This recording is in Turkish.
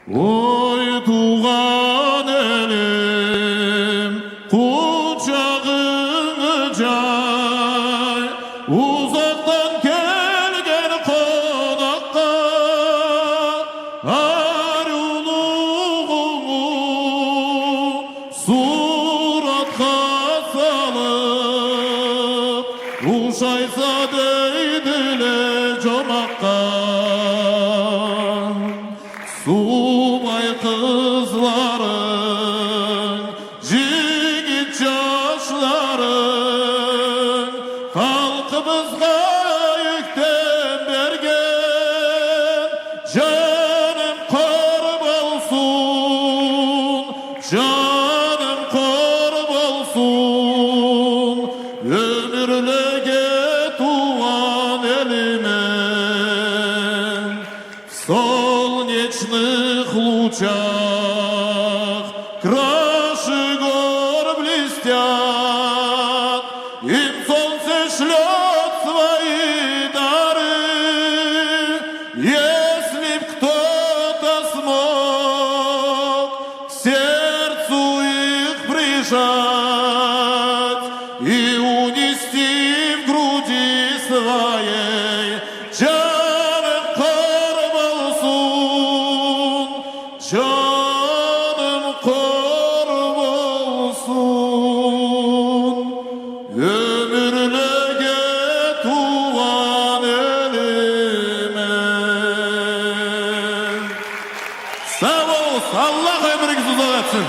Oy tuğan elim, kucağını cay, uzaktan gelgen konakka, aruluğumu suratka salıp, uşaysa deydile comakka. Subay kızların, jigit yaşların, halkımızga yükten bergen, canım korb olsun, canım korb olsun, ömürlege tuğan elime. Солнечных лучах краши гор блестят, им солнце шлет свои дары. Если б кто-то смог к сердцу их прижать и унести в груди своей, canım korb olsun, ömürlege tuğan elime. Sağ ol, Allah ömrünüzü uzun etsin.